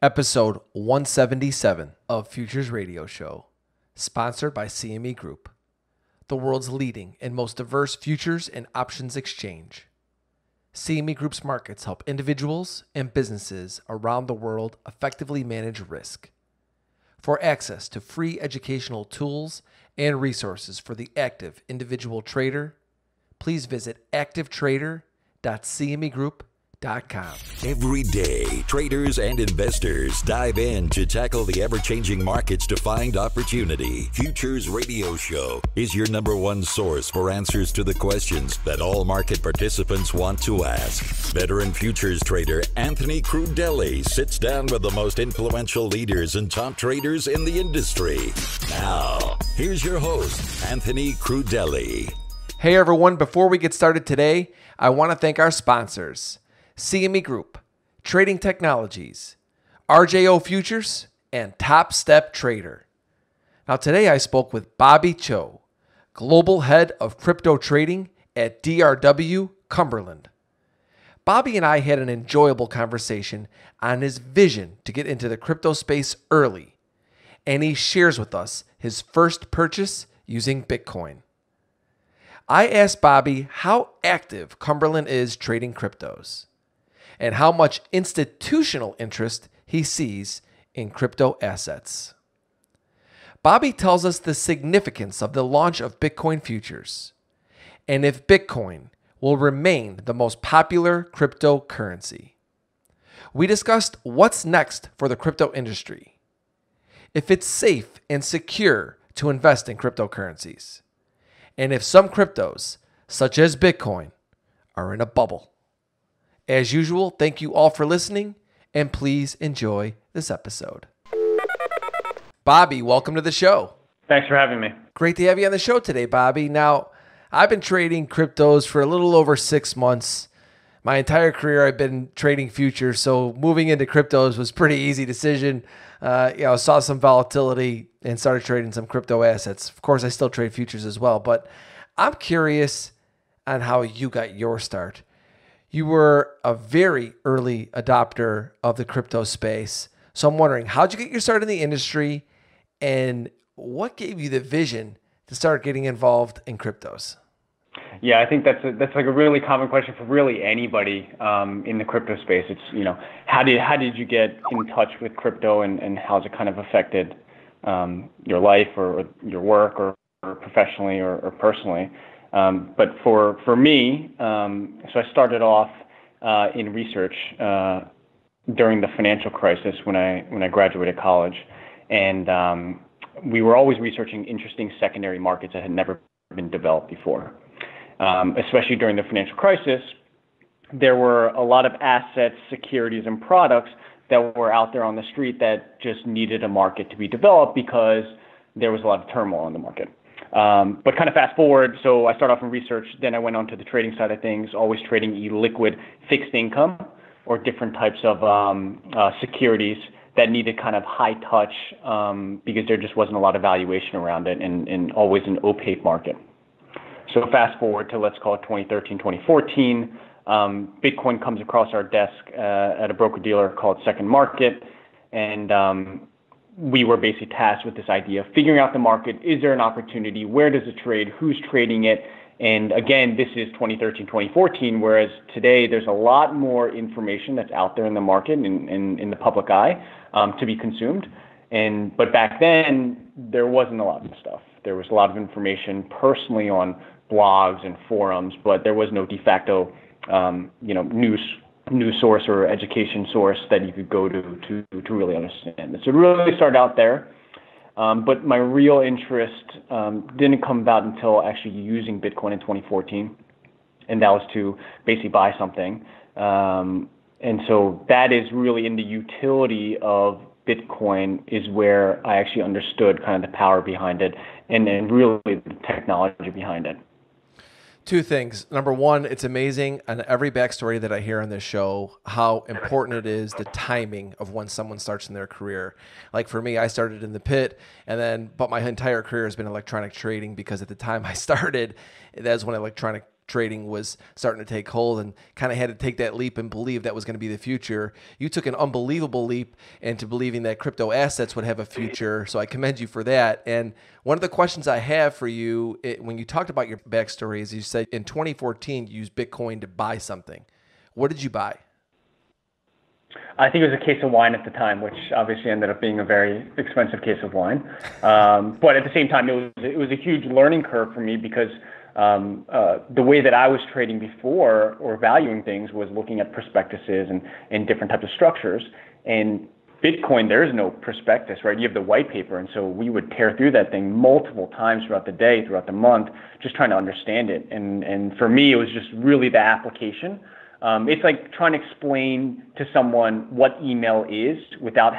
Episode 177 of Futures Radio Show, sponsored by CME Group, the world's leading and most diverse futures and options exchange. CME Group's markets help individuals and businesses around the world effectively manage risk. For access to free educational tools and resources for the active individual trader, please visit activetrader.cmegroup.com. Every day, traders and investors dive in to tackle the ever-changing markets to find opportunity. Futures Radio Show is your number one source for answers to the questions that all market participants want to ask. Veteran futures trader Anthony Crudele sits down with the most influential leaders and top traders in the industry. Now, here's your host, Anthony Crudele. Hey everyone, before we get started today, I want to thank our sponsors. CME Group, Trading Technologies, RJO Futures, and Top Step Trader. Now today I spoke with Bobby Cho, Global Head of Crypto Trading at DRW-Cumberland. Bobby and I had an enjoyable conversation on his vision to get into the crypto space early, and he shares with us his first purchase using Bitcoin. I asked Bobby how active Cumberland is trading cryptos, and how much institutional interest he sees in crypto assets. Bobby tells us the significance of the launch of Bitcoin futures, and if Bitcoin will remain the most popular cryptocurrency. We discussed what's next for the crypto industry, if it's safe and secure to invest in cryptocurrencies, and if some cryptos, such as Bitcoin, are in a bubble. As usual, thank you all for listening, and please enjoy this episode. Bobby, welcome to the show. Thanks for having me. Great to have you on the show today, Bobby. Now, I've been trading cryptos for a little over 6 months. My entire career, I've been trading futures, so moving into cryptos was a pretty easy decision. Saw some volatility and started trading some crypto assets. Of course, I still trade futures as well, but I'm curious on how you got your start. You were a very early adopter of the crypto space. So I'm wondering, how'd you get your start in the industry, and what gave you the vision to start getting involved in cryptos? Yeah, I think that's like a really common question for really anybody in the crypto space. It's, how did you get in touch with crypto, and how's it kind of affected your life or your work or professionally or personally? But for me, so I started off in research during the financial crisis when I graduated college, and we were always researching interesting secondary markets that had never been developed before. Especially during the financial crisis, there were a lot of assets, securities, and products that were out there on the street that just needed a market to be developed because there was a lot of turmoil in the market. But kind of fast forward, so I started off in research, then I went on to the trading side of things, always trading illiquid fixed income or different types of securities that needed kind of high touch because there just wasn't a lot of valuation around it, and always an opaque market. So fast forward to, let's call it 2013, 2014, Bitcoin comes across our desk at a broker-dealer called Second Market, and we were basically tasked with this idea of figuring out the market. Is there an opportunity? Where does it trade? Who's trading it? And again, this is 2013, 2014, whereas today there's a lot more information that's out there in the market and in the public eye to be consumed. But back then, there wasn't a lot of stuff. There was a lot of information personally on blogs and forums, but there was no de facto news source or education source that you could go to really understand it. So it really started out there. But my real interest didn't come about until actually using Bitcoin in 2014. And that was to basically buy something. And so that is really in the utility of Bitcoin is where I actually understood kind of the power behind it and really the technology behind it. Two things. Number one, it's amazing on every backstory that I hear on this show how important it is the timing of when someone starts in their career. Like for me, I started in the pit, but my entire career has been electronic trading because at the time I started, that's when electronic trading was starting to take hold and kind of had to take that leap and believe that was going to be the future. You took an unbelievable leap into believing that crypto assets would have a future. So I commend you for that. And one of the questions I have for you, when you talked about your backstory, is you said in 2014, you used Bitcoin to buy something. What did you buy? I think it was a case of wine at the time, which obviously ended up being a very expensive case of wine. But at the same time, it was a huge learning curve for me because the way that I was trading before or valuing things was looking at prospectuses and different types of structures. And Bitcoin, there is no prospectus, right? You have the white paper. And so we would tear through that thing multiple times throughout the day, throughout the month, just trying to understand it. And for me, it was just really the application. It's like trying to explain to someone what email is without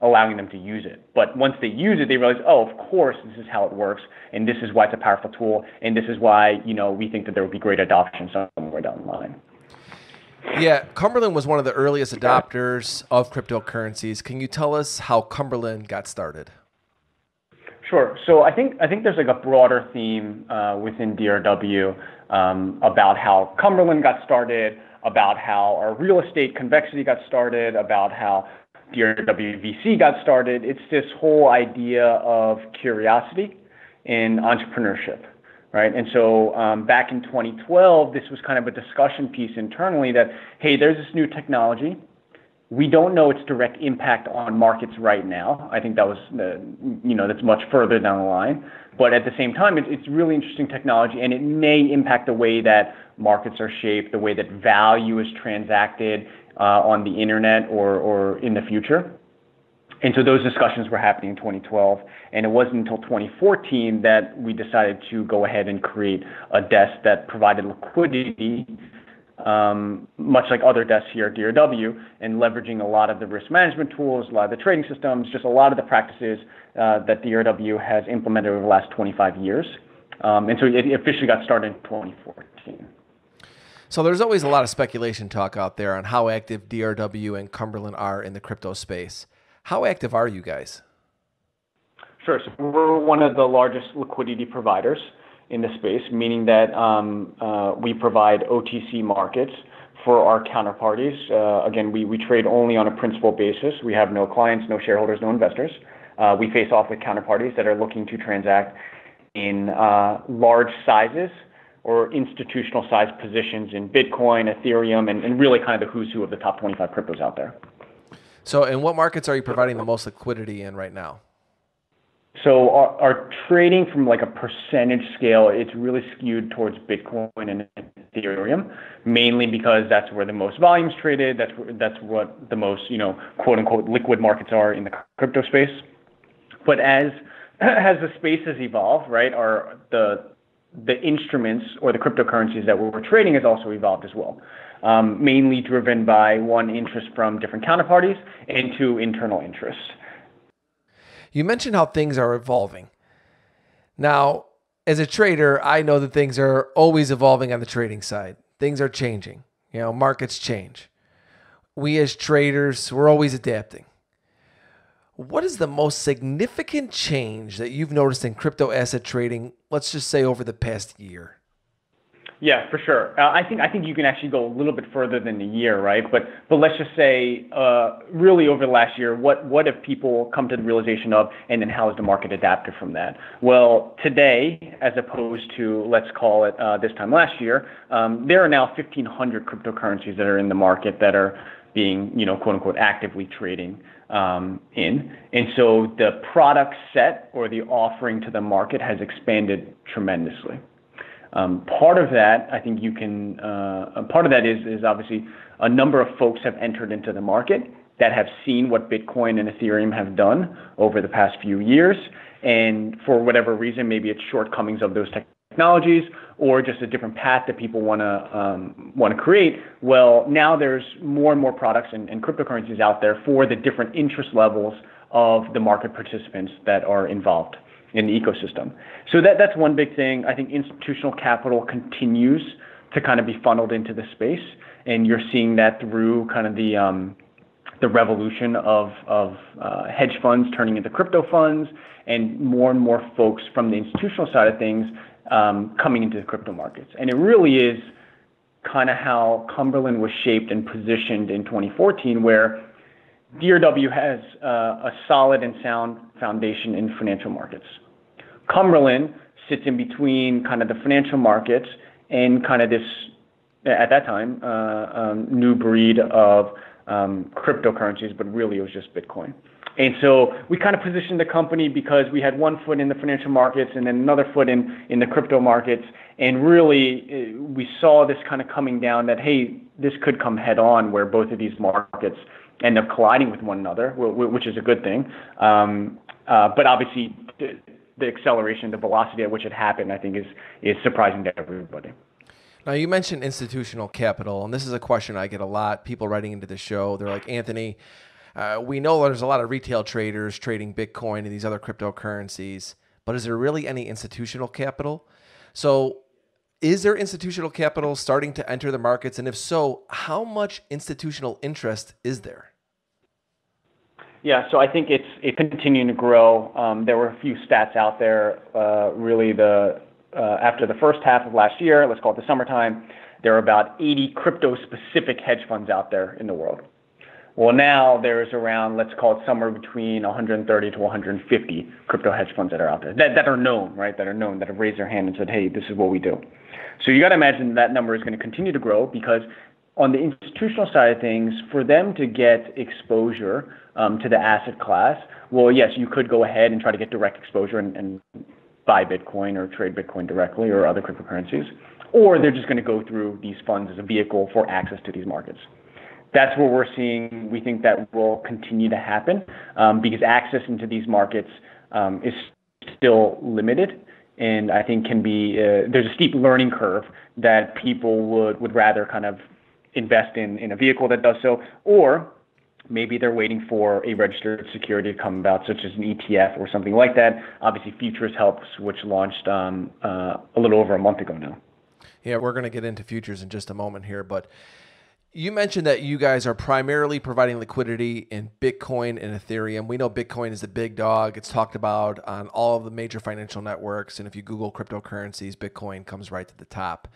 allowing them to use it. But once they use it, they realize, oh, of course, this is how it works, and this is why it's a powerful tool, and this is why, we think that there would be great adoption somewhere down the line. Yeah, Cumberland was one of the earliest adopters of cryptocurrencies. Can you tell us how Cumberland got started? Sure. So I think there's like a broader theme within DRW about how Cumberland got started, about how our real estate convexity got started, about how DRW-VC got started. It's this whole idea of curiosity and entrepreneurship, right? And so back in 2012, this was kind of a discussion piece internally that, hey, there's this new technology. We don't know its direct impact on markets right now. I think that was, that's much further down the line. But at the same time, it's really interesting technology, and it may impact the way that markets are shaped, the way that value is transacted on the internet or in the future. And so those discussions were happening in 2012. And it wasn't until 2014 that we decided to go ahead and create a desk that provided liquidity, much like other desks here at DRW, and leveraging a lot of the risk management tools, a lot of the trading systems, just a lot of the practices that DRW has implemented over the last 25 years. And so it officially got started in 2014. So there's always a lot of speculation talk out there on how active DRW and Cumberland are in the crypto space. How active are you guys? Sure. So we're one of the largest liquidity providers in the space, meaning that we provide OTC markets for our counterparties. Again, we trade only on a principal basis. We have no clients, no shareholders, no investors. We face off with counterparties that are looking to transact in large sizes or institutional size positions in Bitcoin, Ethereum, and really kind of the who's who of the top 25 cryptos out there. So in what markets are you providing the most liquidity in right now? So our trading from like a percentage scale, it's really skewed towards Bitcoin and Ethereum, mainly because that's where the most volume's traded. That's what the most, quote unquote, liquid markets are in the crypto space. But as the space has evolved, right, the instruments or the cryptocurrencies that we're trading has also evolved as well, mainly driven by one, interest from different counterparties, and two, internal interests. You mentioned how things are evolving. Now, as a trader, I know that things are always evolving on the trading side. Things are changing. Markets change. We as traders, we're always adapting. What is the most significant change that you've noticed in crypto asset trading, let's just say over the past year? Yeah, for sure. I think you can actually go a little bit further than a year, right? But let's just say, really over the last year, what have people come to the realization of, and then how has the market adapted from that? Well, today, as opposed to, let's call it this time last year, there are now 1,500 cryptocurrencies that are in the market that are being, quote unquote, actively trading in. And so the product set or the offering to the market has expanded tremendously. Part of that, I think part of that is obviously a number of folks have entered into the market that have seen what Bitcoin and Ethereum have done over the past few years. And for whatever reason, maybe it's shortcomings of those technologies or just a different path that people want to create. Well, now there's more and more products and cryptocurrencies out there for the different interest levels of the market participants that are involved in the ecosystem. So that's one big thing. I think institutional capital continues to kind of be funneled into the space, and you're seeing that through kind of the revolution of hedge funds turning into crypto funds, and more folks from the institutional side of things coming into the crypto markets. And it really is kind of how Cumberland was shaped and positioned in 2014, where DRW has a solid and sound foundation in financial markets. Cumberland sits in between kind of the financial markets and kind of this, at that time, new breed of cryptocurrencies, but really it was just Bitcoin. And so we kind of positioned the company because we had one foot in the financial markets and then another foot in the crypto markets. And really, we saw this kind of coming down that, hey, this could come head on where both of these markets end up colliding with one another, which is a good thing. But obviously, the acceleration, the velocity at which it happened, I think is surprising to everybody. Now, you mentioned institutional capital, and this is a question I get a lot. People writing into the show, they're like, Anthony, we know there's a lot of retail traders trading Bitcoin and these other cryptocurrencies, but is there really any institutional capital? So is there institutional capital starting to enter the markets? And if so, how much institutional interest is there? Yeah, so I think it's continuing to grow. There were a few stats out there, really after the first half of last year, let's call it the summertime, there are about 80 crypto-specific hedge funds out there in the world. Well, now there's around, let's call it somewhere between 130 to 150 crypto hedge funds that are out there, that are known, right? That are known, that have raised their hand and said, hey, this is what we do. So you got to imagine that number is going to continue to grow because on the institutional side of things, for them to get exposure to the asset class, well, yes, you could go ahead and try to get direct exposure and buy Bitcoin or trade Bitcoin directly or other cryptocurrencies, or they're just going to go through these funds as a vehicle for access to these markets. That's what we're seeing. We think that will continue to happen because access into these markets is still limited, and I think can be there's a steep learning curve that people would rather kind of invest in a vehicle that does so, or maybe they're waiting for a registered security to come about, such as an ETF or something like that. Obviously, Futures helps, which launched a little over a month ago now. Yeah, we're going to get into futures in just a moment here, but you mentioned that you guys are primarily providing liquidity in Bitcoin and Ethereum. We know Bitcoin is the big dog. It's talked about on all of the major financial networks. And if you Google cryptocurrencies, Bitcoin comes right to the top.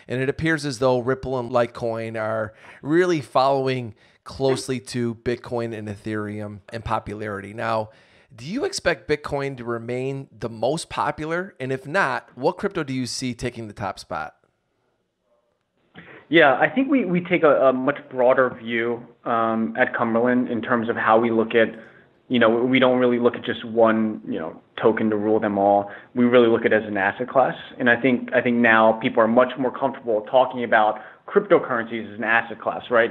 And it appears as though Ripple and Litecoin are really following closely to Bitcoin and Ethereum in popularity. Now, do you expect Bitcoin to remain the most popular? And if not, what crypto do you see taking the top spot? Yeah, I think we take a much broader view at Cumberland in terms of how we look at, we don't really look at just one, token to rule them all. We really look at it as an asset class. And I think now people are much more comfortable talking about cryptocurrencies as an asset class, right?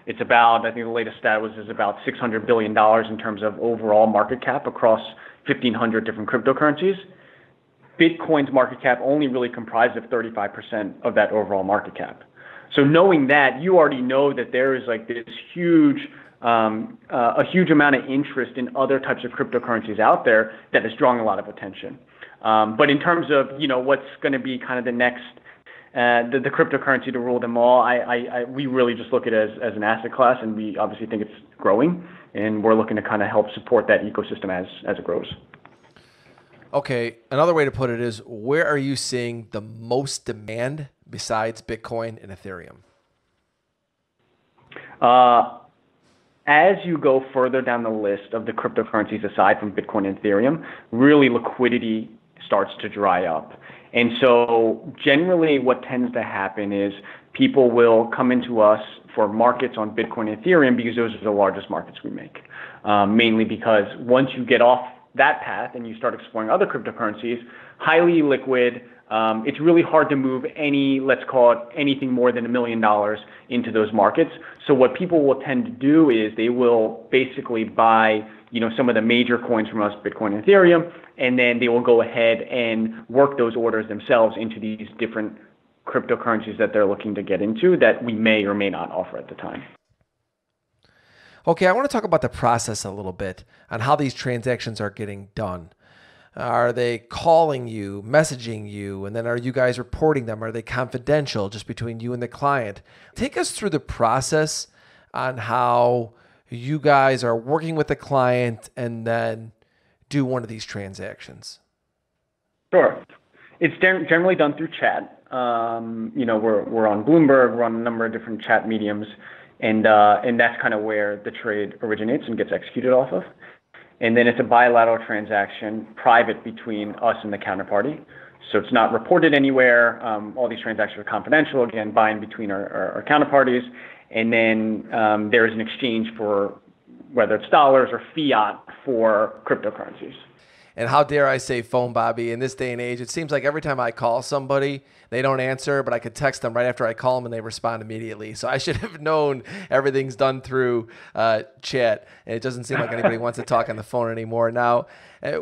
It's about, I think the latest stat is about $600 billion in terms of overall market cap across 1,500 different cryptocurrencies. Bitcoin's market cap only really comprised of 35% of that overall market cap. So knowing that, you already know that there is like this huge, a huge amount of interest in other types of cryptocurrencies out there that is drawing a lot of attention. But in terms of, what's going to be kind of the next, the cryptocurrency to rule them all, we really just look at it as an asset class, and we obviously think it's growing, and we're looking to kind of help support that ecosystem as it grows. Okay, another way to put it is, where are you seeing the most demand besides Bitcoin and Ethereum? As you go further down the list of the cryptocurrencies aside from Bitcoin and Ethereum, really liquidity starts to dry up. And so generally what tends to happen is people will come into us for markets on Bitcoin and Ethereum because those are the largest markets we make. Mainly because once you get off that path and you start exploring other cryptocurrencies, highly liquid, it's really hard to move let's call it anything more than $1 million into those markets. So what people will tend to do is they will basically buy, some of the major coins from us, Bitcoin and Ethereum, and then they will go ahead and work those orders themselves into these different cryptocurrencies that they're looking to get into that we may or may not offer at the time. Okay, I want to talk about the process a little bit on how these transactions are getting done. Are they calling you, messaging you, and then are you guys reporting them? Are they confidential, just between you and the client? Take us through the process on how you guys are working with the client and then do one of these transactions. Sure. It's generally done through chat. We're on Bloomberg, we're on a number of different chat mediums, and that's kind of where the trade originates and gets executed off of. And then it's a bilateral transaction, private between us and the counterparty. So it's not reported anywhere. All these transactions are confidential, again, buying between our counterparties. And then there is an exchange for whether it's dollars or fiat for cryptocurrencies. And how dare I say phone, Bobby, in this day and age, it seems like every time I call somebody, they don't answer, but I could text them right after I call them and they respond immediately. So I should have known everything's done through chat. And it doesn't seem like anybody wants to talk on the phone anymore. Now,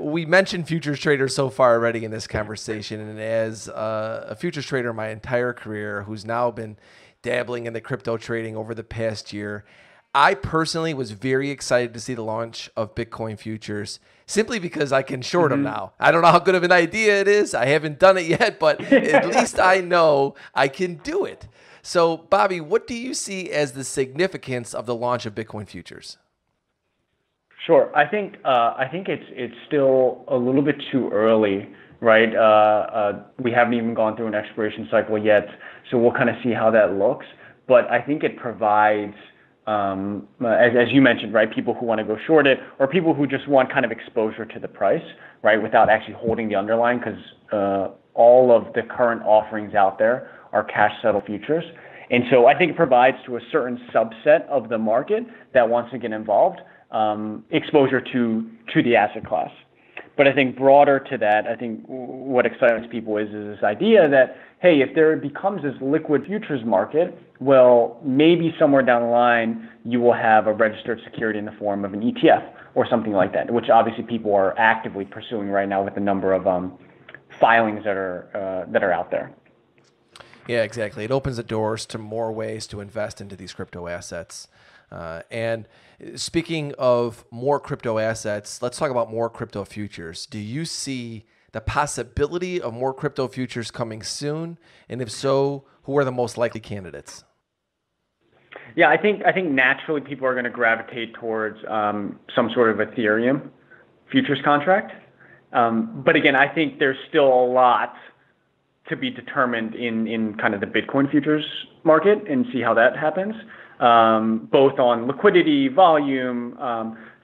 we mentioned futures traders so far already in this conversation. And as a futures trader my entire career who's now been dabbling in the crypto trading over the past year, I personally was very excited to see the launch of Bitcoin futures simply because I can short them now. I don't know how good of an idea it is. I haven't done it yet, but at least I know I can do it. So, Bobby, what do you see as the significance of the launch of Bitcoin futures? Sure. I think it's still a little bit too early, right? We haven't even gone through an expiration cycle yet, so we'll kind of see how that looks. But I think it provides, as you mentioned, right, people who want to go short it, or people who just want kind of exposure to the price, right, without actually holding the underlying, because all of the current offerings out there are cash settle futures. And so I think it provides to a certain subset of the market that wants to get involved, exposure to the asset class. But I think broader to that, I think what excites people is this idea that, hey, if there becomes this liquid futures market, well, maybe somewhere down the line, you will have a registered security in the form of an ETF or something like that, which obviously people are actively pursuing right now with the number of filings that are out there. Yeah, exactly. It opens the doors to more ways to invest into these crypto assets. And speaking of more crypto assets, let's talk about more crypto futures. Do you see the possibility of more crypto futures coming soon? And if so, who are the most likely candidates? Yeah, I think naturally people are going to gravitate towards some sort of Ethereum futures contract. But again, I think there's still a lot to be determined in kind of the Bitcoin futures market and see how that happens, both on liquidity, volume,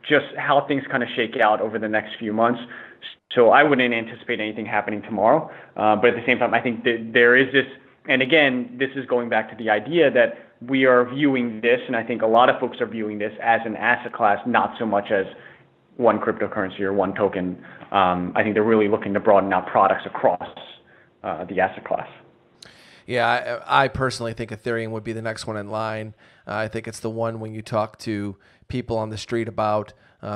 just how things kind of shake out over the next few months. So I wouldn't anticipate anything happening tomorrow. But at the same time, I think that there is this, and again, this is going back to the idea that we are viewing this, and I think a lot of folks are viewing this as an asset class, not so much as one cryptocurrency or one token. I think they're really looking to broaden out products across the asset class. Yeah, I personally think Ethereum would be the next one in line. I think it's the one when you talk to people on the street about,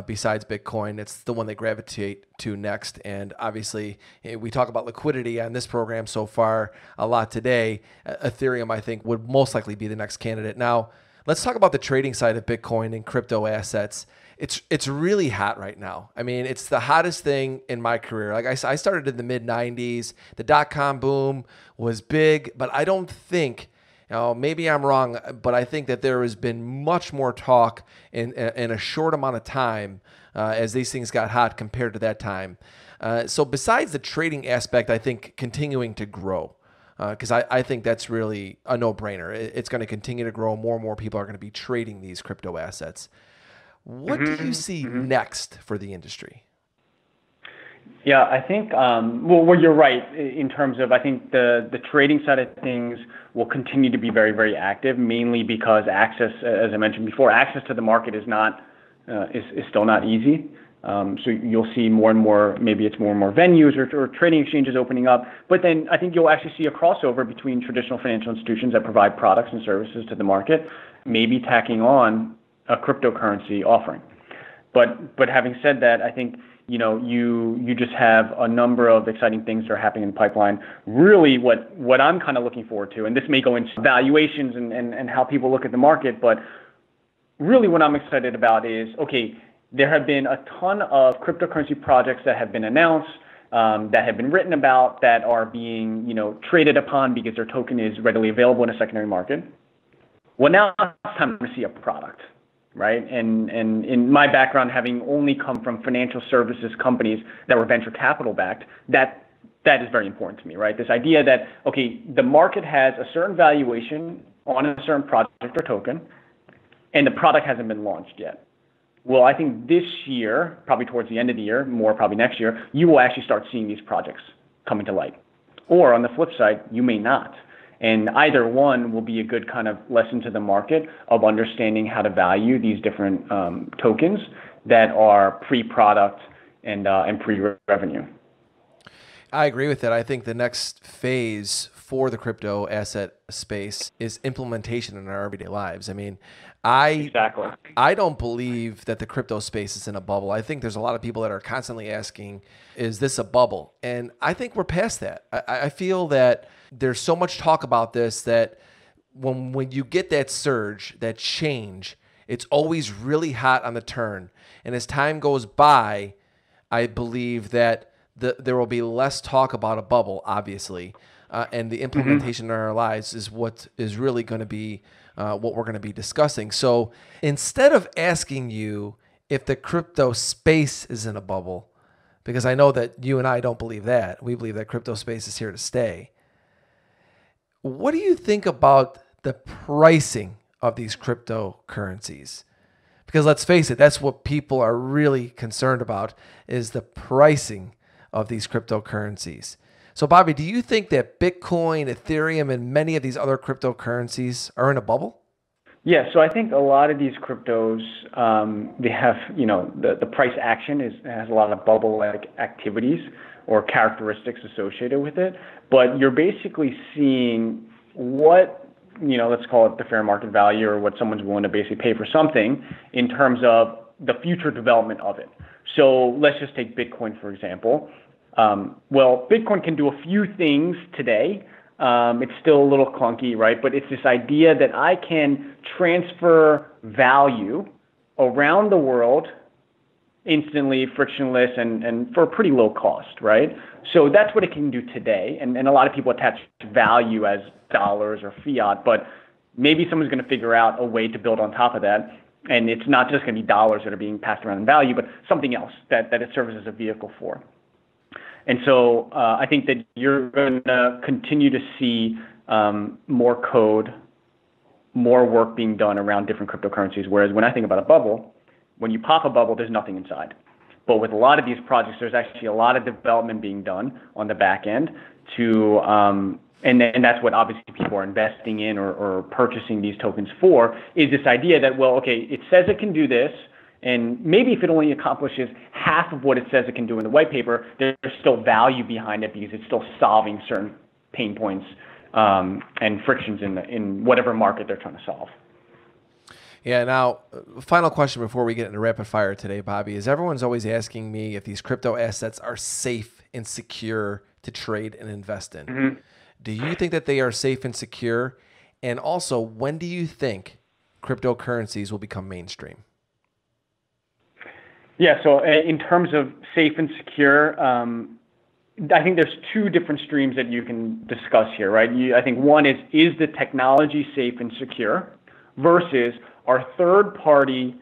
besides Bitcoin, it's the one they gravitate to next. And obviously, we talk about liquidity on this program so far a lot today. Ethereum, I think, would most likely be the next candidate. Now, let's talk about the trading side of Bitcoin and crypto assets. It's really hot right now. I mean, it's the hottest thing in my career. Like I started in the mid-90s. The dot-com boom was big, but I don't think, maybe I'm wrong, but I think that there has been much more talk in a short amount of time as these things got hot compared to that time. So besides the trading aspect, I think continuing to grow, because I think that's really a no-brainer. It's going to continue to grow. More and more people are going to be trading these crypto assets. What do you see next for the industry? Yeah, I think, well, you're right in terms of, I think the trading side of things will continue to be very, very active, mainly because access, as I mentioned before, access to the market is still not easy. So you'll see more and more, maybe it's more and more venues or trading exchanges opening up. But then I think you'll actually see a crossover between traditional financial institutions that provide products and services to the market, maybe tacking on a cryptocurrency offering. But having said that, I think, you just have a number of exciting things that are happening in the pipeline. Really what I'm kind of looking forward to, and this may go into valuations and how people look at the market, but really what I'm excited about is, okay, there have been a ton of cryptocurrency projects that have been announced, that have been written about, that are being, traded upon because their token is readily available in a secondary market. Well, now it's time to see a product. Right. And in my background, having only come from financial services companies that were venture capital backed, that that is very important to me, right? This idea that, okay, the market has a certain valuation on a certain project or token, and the product hasn't been launched yet. Well, I think this year, probably towards the end of the year, more probably next year, you will actually start seeing these projects coming to light. Or on the flip side, you may not. And either one will be a good kind of lesson to the market of understanding how to value these different tokens that are pre-product and pre-revenue. I agree with that. I think the next phase for the crypto asset space is implementation in our everyday lives. I mean, I don't believe that the crypto space is in a bubble. I think there's a lot of people that are constantly asking, is this a bubble? And I think we're past that. I feel that there's so much talk about this that when you get that surge, that change, it's always really hot on the turn. And as time goes by, I believe that there will be less talk about a bubble, obviously. And the implementation in our lives is what is really going to be what we're going to be discussing. So instead of asking you if the crypto space is in a bubble, because I know that you and I don't believe that. We believe that crypto space is here to stay. What do you think about the pricing of these cryptocurrencies? Because let's face it, that's what people are really concerned about, is the pricing of these cryptocurrencies. So Bobby, do you think that Bitcoin, Ethereum, and many of these other cryptocurrencies are in a bubble? Yeah, so I think a lot of these cryptos, they have, the price action has a lot of bubble-like activities or characteristics associated with it. But you're basically seeing what, let's call it the fair market value, or what someone's willing to basically pay for something in terms of the future development of it. So let's just take Bitcoin, for example. Well, Bitcoin can do a few things today. It's still a little clunky, right? But it's this idea that I can transfer value around the world instantly, frictionless, and for a pretty low cost, right? So that's what it can do today. And a lot of people attach value as dollars or fiat, but maybe someone's going to figure out a way to build on top of that. And it's not just going to be dollars that are being passed around in value, but something else that it serves as a vehicle for. And so I think that you're going to continue to see more code, more work being done around different cryptocurrencies. Whereas when I think about a bubble, when you pop a bubble, there's nothing inside. But with a lot of these projects, there's actually a lot of development being done on the back end to, and that's what obviously people are investing in or purchasing these tokens for, is this idea that, well, okay, it says it can do this, and maybe if it only accomplishes half of what it says it can do in the white paper, there's still value behind it because it's still solving certain pain points and frictions in whatever market they're trying to solve. Yeah. Now, final question before we get into rapid fire today, Bobby, is everyone's always asking me if these crypto assets are safe and secure to trade and invest in. Mm-hmm. Do you think that they are safe and secure? And also, when do you think cryptocurrencies will become mainstream? Yeah, so in terms of safe and secure, I think there's two different streams that you can discuss here, right? I think one is the technology safe and secure versus are third-party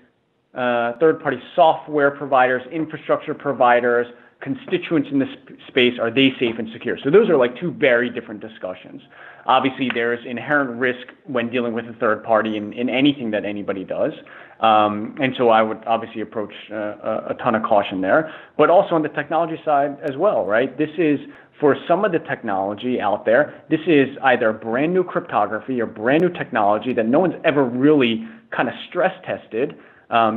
software providers, infrastructure providers, constituents in this space, are they safe and secure? So those are like two very different discussions. Obviously, there's inherent risk when dealing with a third party in anything that anybody does. And so I would obviously approach a ton of caution there. But also on the technology side as well, right? This is, for some of the technology out there, this is either brand new cryptography or brand new technology that no one's ever really kind of stress tested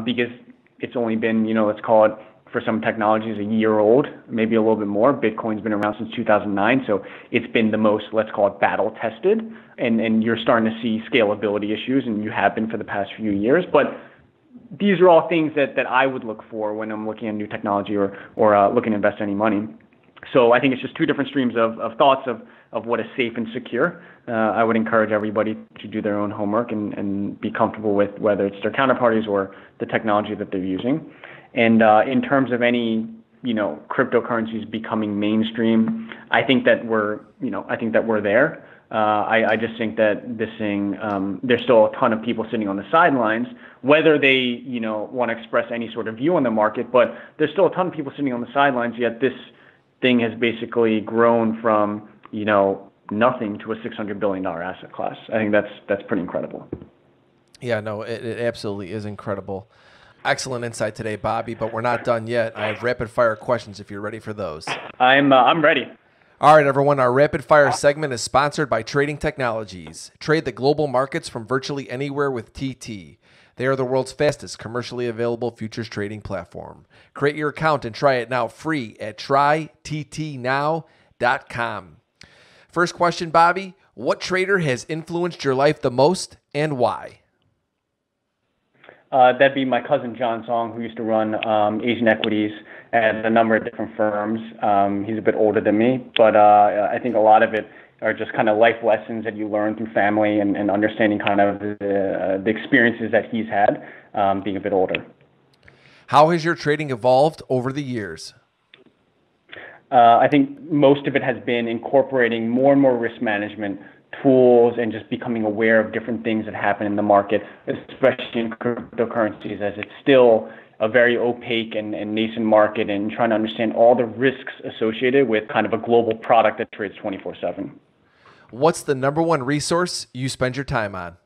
because it's only been, let's call it, for some technologies, a year old, maybe a little bit more. Bitcoin's been around since 2009, so it's been the most, let's call it, battle tested. And you're starting to see scalability issues, and you have been for the past few years. But these are all things that I would look for when I'm looking at new technology or looking to invest any money. So I think it's just two different streams of thoughts of what is safe and secure. I would encourage everybody to do their own homework and be comfortable with whether it's their counterparties or the technology that they're using. And in terms of any, cryptocurrencies becoming mainstream, I think that we're there. I just think that this thing, there's still a ton of people sitting on the sidelines, whether they, want to express any sort of view on the market, but there's still a ton of people sitting on the sidelines, yet this thing has basically grown from, nothing to a $600 billion asset class. I think that's pretty incredible. Yeah, no, it absolutely is incredible. Excellent insight today, Bobby, but we're not done yet. I have rapid fire questions if you're ready for those. I'm ready. All right, everyone, our rapid fire segment is sponsored by Trading Technologies. Trade the global markets from virtually anywhere with TT. They are the world's fastest commercially available futures trading platform. Create your account and try it now free at tryttnow.com. First question, Bobby, what trader has influenced your life the most and why? That'd be my cousin John Song, who used to run Asian equities at a number of different firms. He's a bit older than me, but I think a lot of it are just kind of life lessons that you learn through family and understanding kind of the experiences that he's had being a bit older. How has your trading evolved over the years? I think most of it has been incorporating more and more risk management tools and just becoming aware of different things that happen in the market, especially in cryptocurrencies, as it's still a very opaque and nascent market, and trying to understand all the risks associated with kind of a global product that trades 24/7. What's the number one resource you spend your time on?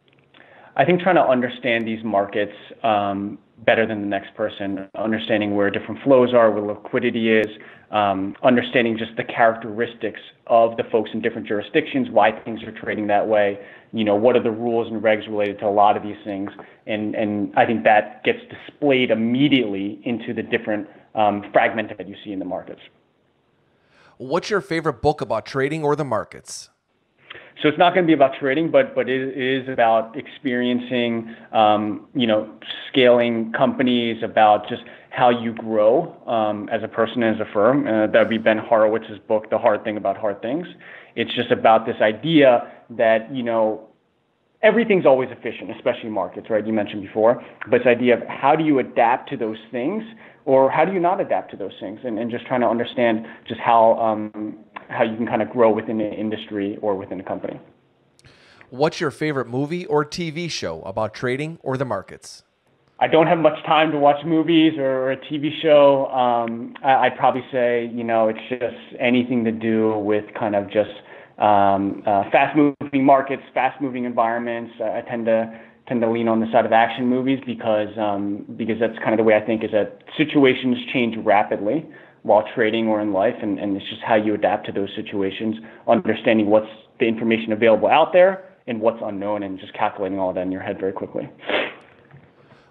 I think trying to understand these markets better than the next person, understanding where different flows are, where liquidity is, understanding just the characteristics of the folks in different jurisdictions, why things are trading that way, what are the rules and regs related to a lot of these things. And I think that gets displayed immediately into the different fragments that you see in the markets. What's your favorite book about trading or the markets? So it's not going to be about trading, but it is about experiencing, scaling companies, about just how you grow as a person and as a firm. That would be Ben Horowitz's book, The Hard Thing About Hard Things. It's just about this idea that, everything's always efficient, especially markets, right? You mentioned before. But this idea of how do you adapt to those things, or how do you not adapt to those things? And just trying to understand just how you can kind of grow within an industry or within a company. What's your favorite movie or TV show about trading or the markets? I don't have much time to watch movies or a TV show. I'd probably say, it's just anything to do with kind of just fast-moving markets, fast-moving environments. I tend to lean on the side of action movies because that's kind of the way I think is that situations change rapidly while trading or in life, and it's just how you adapt to those situations, understanding what's the information available out there and what's unknown, and just calculating all that in your head very quickly.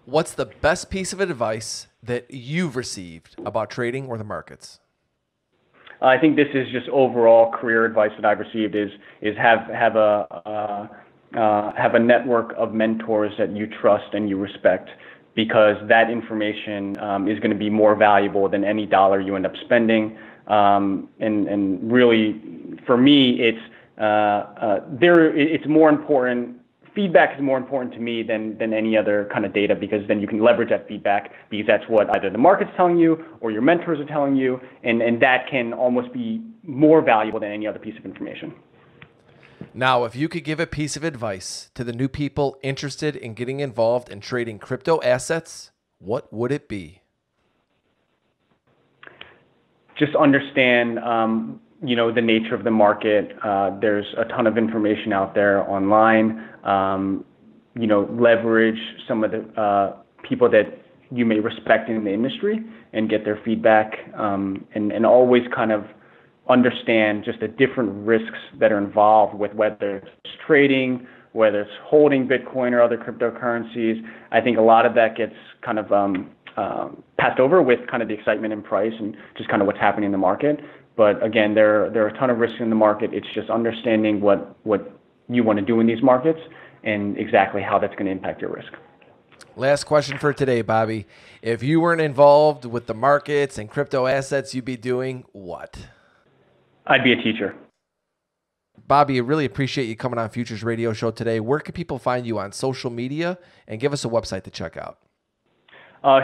What's the best piece of advice that you've received about trading or the markets? I think this is just overall career advice that I've received is have a network of mentors that you trust and you respect, because that information is going to be more valuable than any dollar you end up spending. And really, for me, it's more important. Feedback is more important to me than any other kind of data, because then you can leverage that feedback, because that's what either the market's telling you or your mentors are telling you, and that can almost be more valuable than any other piece of information. Now, if you could give a piece of advice to the new people interested in getting involved in trading crypto assets, what would it be? Just understand, the nature of the market. There's a ton of information out there online. Leverage some of the people that you may respect in the industry and get their feedback, and always kind of understand just the different risks that are involved with whether it's trading, whether it's holding Bitcoin or other cryptocurrencies. I think a lot of that gets kind of passed over with kind of the excitement and price and just kind of what's happening in the market. But again, there are a ton of risks in the market. It's just understanding what you want to do in these markets and exactly how that's going to impact your risk. Last question for today, Bobby. If you weren't involved with the markets and crypto assets, you'd be doing what? I'd be a teacher. Bobby, I really appreciate you coming on Futures Radio Show today. Where can people find you on social media, and give us a website to check out?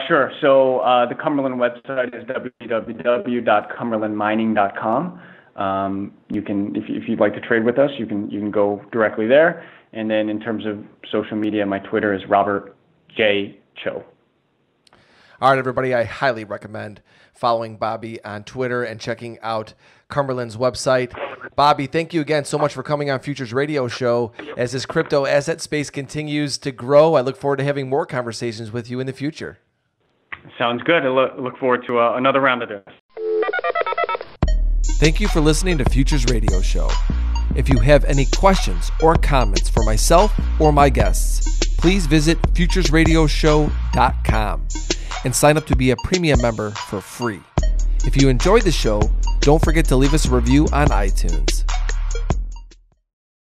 Sure. So the Cumberland website is www.cumberlandmining.com. You can, if you'd like to trade with us, you can go directly there. And then in terms of social media, my Twitter is Robert J. Cho. All right, everybody, I highly recommend following Bobby on Twitter and checking out Cumberland's website. Bobby, thank you again so much for coming on Futures Radio Show. As this crypto asset space continues to grow, I look forward to having more conversations with you in the future. Sounds good. I look forward to another round of this. Thank you for listening to Futures Radio Show. If you have any questions or comments for myself or my guests, please visit futuresradioshow.com and sign up to be a premium member for free. If you enjoyed the show, don't forget to leave us a review on iTunes.